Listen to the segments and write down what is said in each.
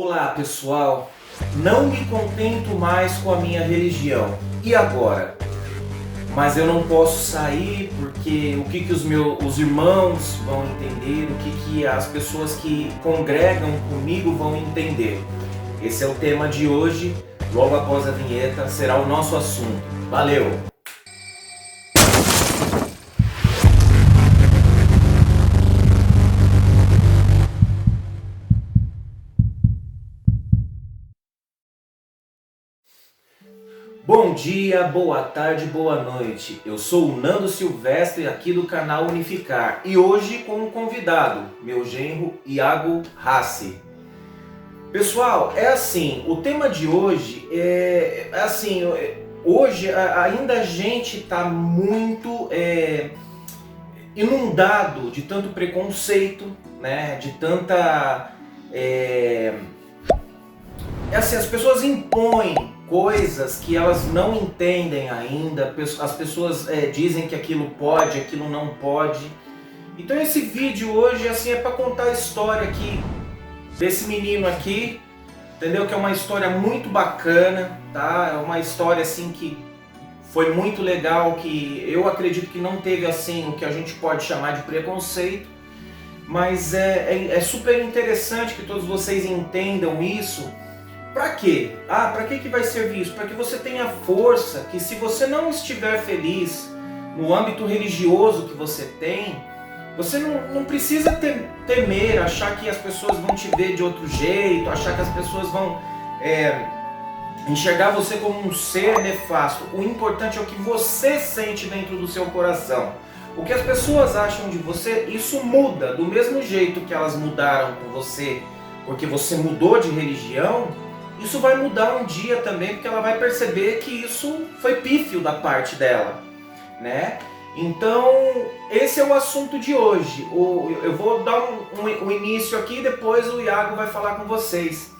Olá pessoal, não me contento mais com a minha religião, e agora? Mas eu não posso sair porque o que os irmãos vão entender, o que as pessoas que congregam comigo vão entender. Esse é o tema de hoje, logo após a vinheta será o nosso assunto. Valeu! Bom dia, boa tarde, boa noite. Eu sou o Nando Silvestre aqui do canal Unificar e hoje com um convidado, meu genro Iago Rassi. Pessoal, é assim, o tema de hoje hoje ainda a gente está muito inundado de tanto preconceito, né? De tanta as pessoas impõem coisas que elas não entendem ainda, as pessoas dizem que aquilo pode, aquilo não pode. Então esse vídeo hoje é para contar a história aqui desse menino aqui, entendeu? Que é uma história muito bacana, tá? É uma história assim que foi muito legal, que eu acredito que não teve assim o que a gente pode chamar de preconceito, mas é super interessante que todos vocês entendam isso. Para quê? Para que vai servir isso? Para que você tenha força, que se você não estiver feliz no âmbito religioso que você tem, você não precisa temer, achar que as pessoas vão te ver de outro jeito, achar que as pessoas vão enxergar você como um ser nefasto. O importante é o que você sente dentro do seu coração. O que as pessoas acham de você, isso muda. Do mesmo jeito que elas mudaram com você, porque você mudou de religião, isso vai mudar um dia também, porque ela vai perceber que isso foi pífio da parte dela, né? Então, esse é o assunto de hoje. Eu vou dar um início aqui e depois o Iago vai falar com vocês.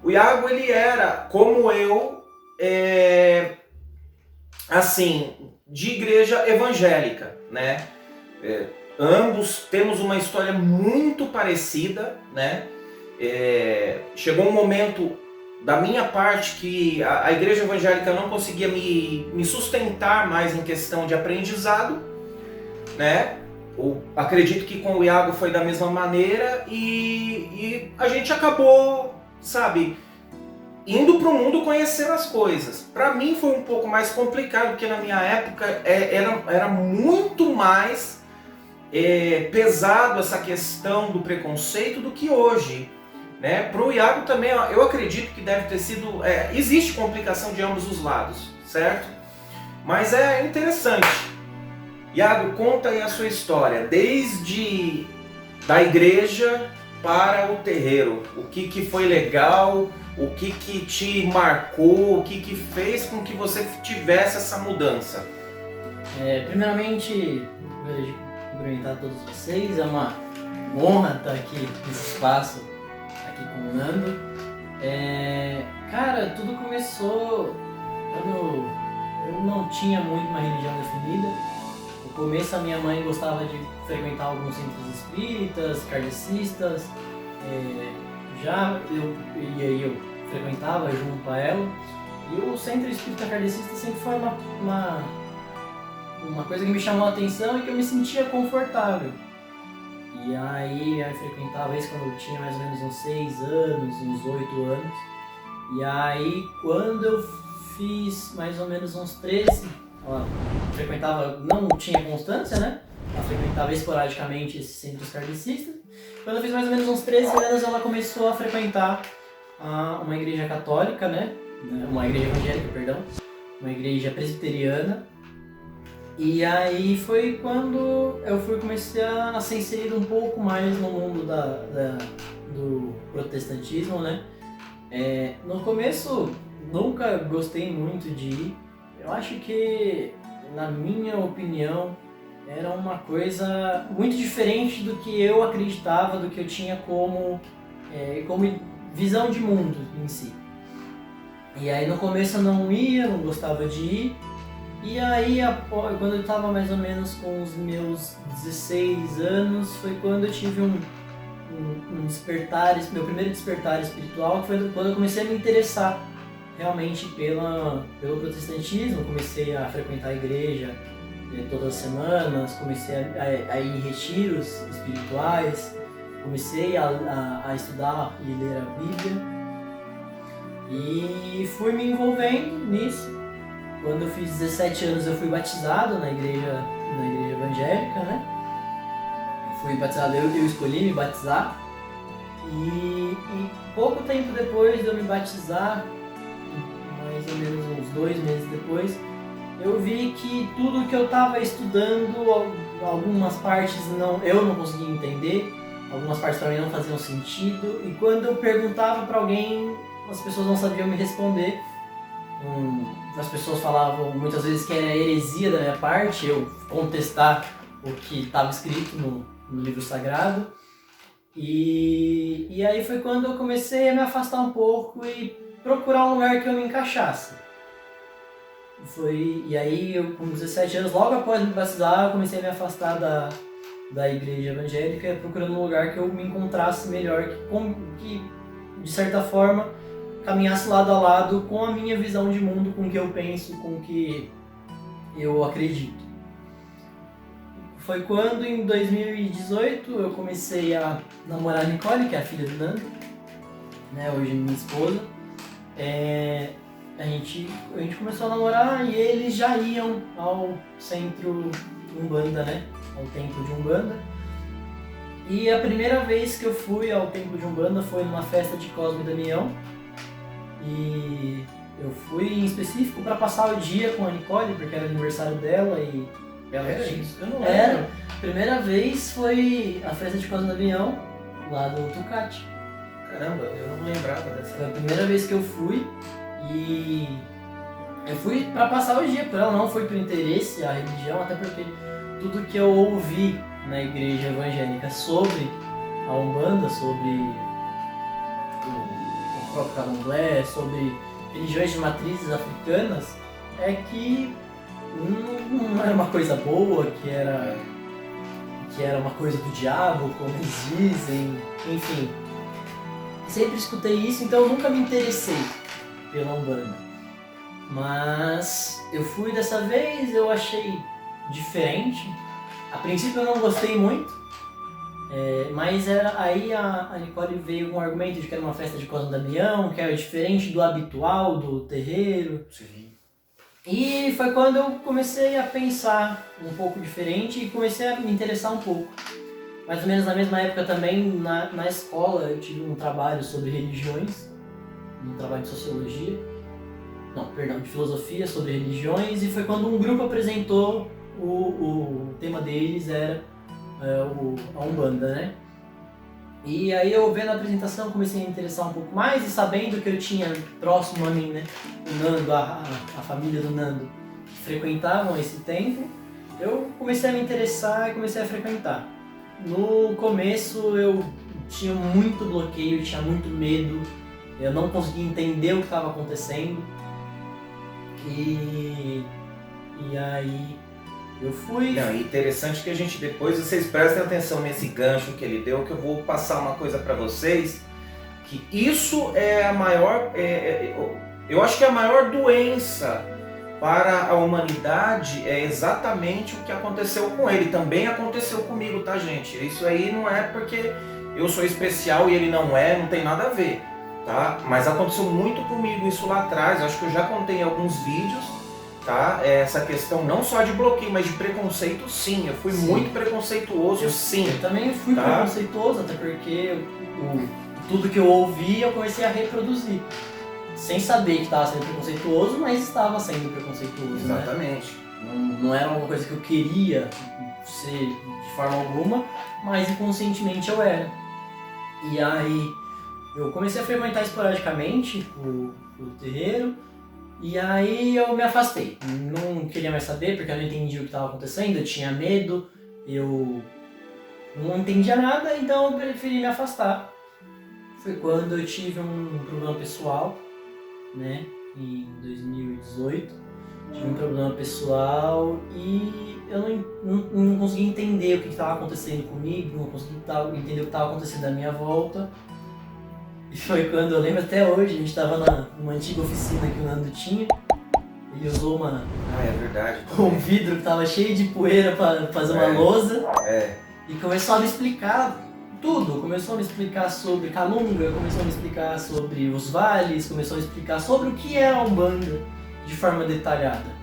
O Iago, ele era, como eu, de igreja evangélica, né? Ambos temos uma história muito parecida, né? Chegou um momento da minha parte que a igreja evangélica não conseguia me sustentar mais em questão de aprendizado, né? Acredito que com o Iago foi da mesma maneira e a gente acabou, indo para o mundo conhecer as coisas. Para mim foi um pouco mais complicado, porque na minha época era muito mais pesado essa questão do preconceito do que hoje. Né? Para o Iago também, eu acredito que deve ter sido... existe complicação de ambos os lados, certo? Mas é interessante. Iago, conta aí a sua história, desde da igreja para o terreiro. O que foi legal, o que te marcou, o que fez com que você tivesse essa mudança? Primeiramente, eu cumprimentar todos vocês, é uma honra estar aqui nesse espaço, aqui com o Nando. Cara, tudo começou quando eu não tinha muito uma religião definida. No começo a minha mãe gostava de frequentar alguns centros espíritas, kardecistas, e aí eu frequentava junto a ela. E o centro espírita kardecista sempre foi uma coisa que me chamou a atenção e que eu me sentia confortável. E aí eu frequentava isso quando eu tinha mais ou menos uns 6 anos, uns 8 anos. E aí quando eu fiz mais ou menos uns 13, frequentava, não tinha constância, né? Eu frequentava esporadicamente esses centros kardecistas. Quando eu fiz mais ou menos uns 13 anos, ela começou a frequentar uma igreja católica, né? Uma igreja evangélica, perdão. Uma igreja presbiteriana. E aí foi quando eu comecei a ser inserido um pouco mais no mundo do protestantismo, né? No começo, nunca gostei muito de ir. Eu acho que, na minha opinião, era uma coisa muito diferente do que eu acreditava, do que eu tinha como visão de mundo em si. E aí no começo eu não ia, não gostava de ir. E aí, quando eu estava mais ou menos com os meus 16 anos, foi quando eu tive um despertar, meu primeiro despertar espiritual, que foi quando eu comecei a me interessar realmente pelo protestantismo. Comecei a frequentar a igreja todas as semanas, comecei a ir em retiros espirituais, comecei a estudar e ler a Bíblia e fui me envolvendo nisso. Quando eu fiz 17 anos eu fui batizado na igreja evangélica, né? Fui batizado, eu escolhi me batizar e pouco tempo depois de eu me batizar, mais ou menos uns 2 meses depois, eu vi que tudo que eu estava estudando, algumas partes eu não conseguia entender, algumas partes para mim não faziam sentido, e quando eu perguntava para alguém, as pessoas não sabiam me responder. As pessoas falavam muitas vezes que era heresia da minha parte eu contestar o que estava escrito no livro sagrado. E aí foi quando eu comecei a me afastar um pouco e procurar um lugar que eu me encaixasse. E aí eu, com 17 anos, logo após me batizar, eu comecei a me afastar da igreja evangélica, procurando um lugar que eu me encontrasse melhor, que de certa forma caminhasse lado a lado com a minha visão de mundo, com o que eu penso, com o que eu acredito. Foi quando, em 2018, eu comecei a namorar a Nicole, que é a filha do Nando, né, hoje minha esposa. A gente começou a namorar e eles já iam ao centro Umbanda, né, ao templo de Umbanda. E a primeira vez que eu fui ao templo de Umbanda foi numa festa de Cosme e Damião. E eu fui em específico para passar o dia com a Nicole, porque era aniversário dela e ela tinha... isso? Eu não lembro. Era. Primeira vez foi a festa de Cosme e Damião, lá do Tucati. Caramba, eu não lembrava dessa. Foi a primeira vez que eu fui e eu fui para passar o dia com ela, não foi por interesse a religião, até porque tudo que eu ouvi na igreja evangélica sobre a Umbanda, sobre o próprio Candomblé, sobre religiões de matrizes africanas, é que não era uma coisa boa, que era uma coisa do diabo, como eles dizem, enfim. Sempre escutei isso, então eu nunca me interessei pela Umbanda. Mas eu fui dessa vez, eu achei diferente. A princípio eu não gostei muito, mas aí a Nicole veio com o argumento de que era uma festa de Cosme e Damião, que era diferente do habitual, do terreiro. Sim. E foi quando eu comecei a pensar um pouco diferente e comecei a me interessar um pouco. Mais ou menos na mesma época também, na escola, eu tive um trabalho sobre religiões, um trabalho de sociologia, de filosofia sobre religiões, e foi quando um grupo apresentou o tema deles era a Umbanda, né? E aí eu vendo a apresentação comecei a me interessar um pouco mais, e sabendo que eu tinha próximo a mim, né, o Nando, a família do Nando, que frequentavam esse templo, eu comecei a me interessar e comecei a frequentar. No começo eu tinha muito bloqueio, tinha muito medo, eu não conseguia entender o que estava acontecendo. E aí eu fui... Não, e interessante que a gente depois, vocês prestem atenção nesse gancho que ele deu, que eu vou passar uma coisa para vocês, que isso é a maior, eu acho que a maior doença para a humanidade é exatamente o que aconteceu com ele. Também aconteceu comigo, tá, gente? Isso aí não é porque eu sou especial e ele não é, não tem nada a ver, tá? Mas aconteceu muito comigo isso lá atrás, acho que eu já contei em alguns vídeos, tá? Essa questão não só de bloqueio, mas de preconceito, sim. Eu fui muito preconceituoso, sim. Eu também fui preconceituoso, até porque tudo que eu ouvi eu comecei a reproduzir. Sem saber que estava sendo preconceituoso, mas estava sendo preconceituoso. Exatamente. Né? Não era uma coisa que eu queria ser de forma alguma, mas inconscientemente eu era. E aí eu comecei a frequentar esporadicamente o terreiro, e aí eu me afastei. Não queria mais saber, porque eu não entendia o que estava acontecendo, eu tinha medo, eu não entendia nada, então eu preferi me afastar. Foi quando eu tive um problema pessoal, né, em 2018, tive um problema pessoal e eu não conseguia entender o que estava acontecendo comigo, não conseguia entender o que estava acontecendo à minha volta. E foi quando, eu lembro até hoje, a gente estava numa antiga oficina que o Nando tinha. Ele usou é verdade. um vidro que estava cheio de poeira para fazer uma lousa. E começou a me explicar tudo. Começou a me explicar sobre Calunga, começou a me explicar sobre os vales, começou a me explicar sobre o que é a Umbanda de forma detalhada.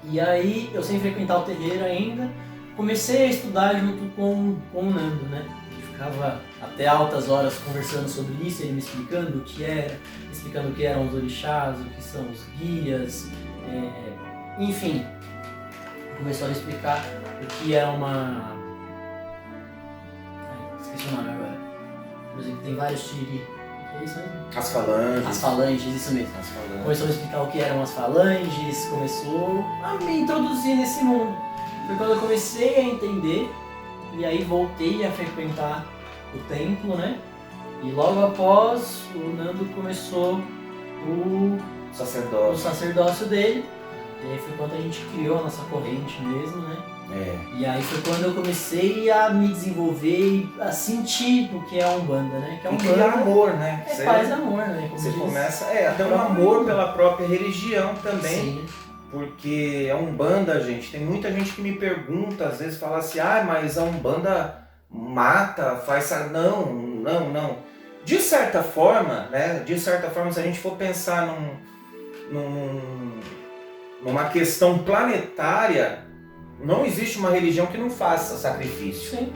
E aí, eu sem frequentar o terreiro ainda, comecei a estudar junto com o Nando, né? Ficava até altas horas conversando sobre isso, ele me explicando o que era, explicando o que eram os orixás, o que são os guias, enfim. Começou a me explicar o que é uma... esqueci o nome agora. Por exemplo, tem vários tiri. O que é isso mesmo? As falanges. As falanges, isso mesmo. As falanges. Começou a me explicar o que eram as falanges, começou a me introduzir nesse mundo. Foi quando eu comecei a entender. E aí voltei a frequentar o templo, né? E logo após, o Nando começou o sacerdócio dele. E aí foi quando a gente criou a nossa corrente mesmo, né? E aí foi quando eu comecei a me desenvolver e a sentir o que é a Umbanda, né? Que a Umbanda criar amor, né? É paz e amor, né? Como você diz. começa até um amor pela própria religião também. Sim. Porque a Umbanda, gente, tem muita gente que me pergunta, às vezes fala assim, mas a Umbanda mata, faz... Não. De certa forma, né? De certa forma, se a gente for pensar numa questão planetária, não existe uma religião que não faça sacrifício. Sim.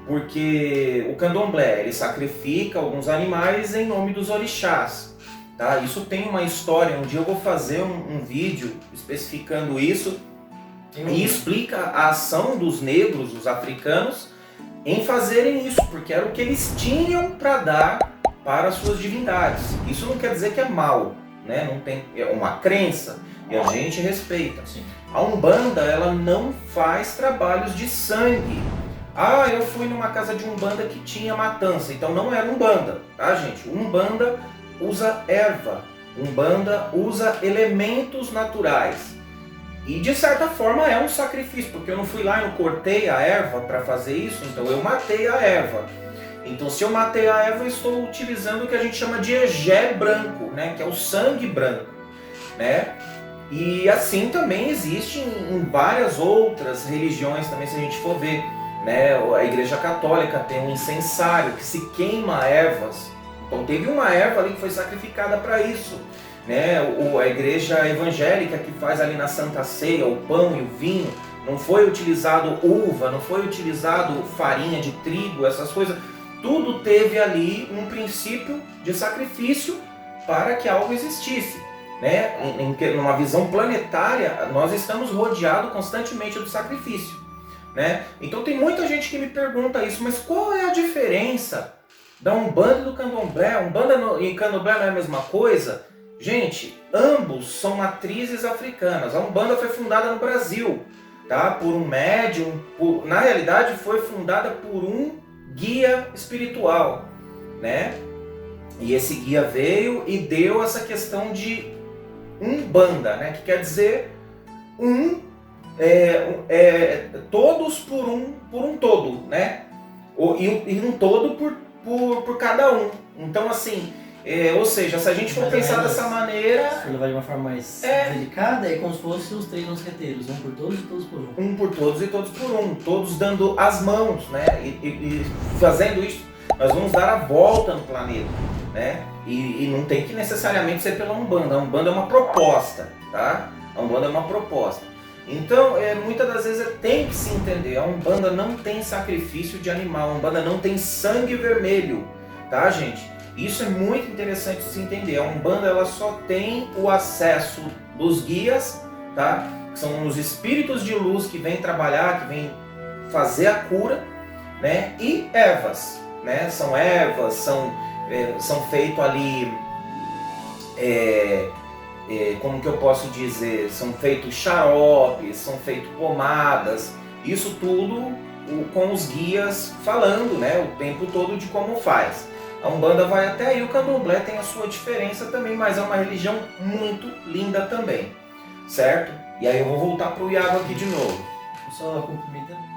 Porque o candomblé, ele sacrifica alguns animais em nome dos orixás. Tá? Isso tem uma história, um dia eu vou fazer um vídeo especificando isso e explica a ação dos negros, os africanos, em fazerem isso, porque era o que eles tinham para dar para as suas divindades. Isso não quer dizer que é mal, né? Não tem, é uma crença e a gente respeita. Sim. A Umbanda, ela não faz trabalhos de sangue. Eu fui numa casa de Umbanda que tinha matança, então não era Umbanda, tá, gente? Umbanda usa erva, Umbanda usa elementos naturais. E de certa forma é um sacrifício, porque eu não fui lá e não cortei a erva para fazer isso, então eu matei a erva. Então se eu matei a erva, eu estou utilizando o que a gente chama de egé branco, né? Que é o sangue branco, né? E assim também existe em várias outras religiões também, se a gente for ver, né? A Igreja Católica tem um incensário que se queima ervas. Então teve uma erva ali que foi sacrificada para isso, né? A igreja evangélica que faz ali na Santa Ceia o pão e o vinho, não foi utilizado uva, não foi utilizado farinha de trigo, essas coisas. Tudo teve ali um princípio de sacrifício para que algo existisse, né? Numa visão planetária, nós estamos rodeados constantemente do sacrifício, né? Então tem muita gente que me pergunta isso, mas qual é a diferença da Umbanda e do Candomblé? Umbanda e Candomblé não é a mesma coisa? Gente, ambos são matrizes africanas. A Umbanda foi fundada no Brasil, tá? Por um médium, na realidade foi fundada por um guia espiritual, né? E esse guia veio e deu essa questão de Umbanda, né? Que quer dizer todos por um todo, né? E um todo por cada um. Então, assim, ou seja, se a gente for pensar dessa maneira... Se for levar de uma forma mais delicada, é como se fossem os 3 mosqueteiros, um por todos e todos por um. Um por todos e todos por um. Todos dando as mãos, né? E fazendo isso, nós vamos dar a volta no planeta, né? E não tem que necessariamente ser pela Umbanda. A Umbanda é uma proposta, tá? A Umbanda é uma proposta. Então, muitas das vezes tem que se entender, a Umbanda não tem sacrifício de animal, a Umbanda não tem sangue vermelho, tá, gente? Isso é muito interessante de se entender. A Umbanda, ela só tem o acesso dos guias, tá? Que são os espíritos de luz que vêm trabalhar, que vêm fazer a cura, né? E ervas, né? São ervas, são feitos ali... como que eu posso dizer, são feitos xaropes, são feitos pomadas, isso tudo com os guias falando, né, o tempo todo de como faz. A Umbanda vai até aí, o Candomblé tem a sua diferença também, mas é uma religião muito linda também. certo? E aí eu vou voltar pro Iago aqui de novo. Só cumprimentando.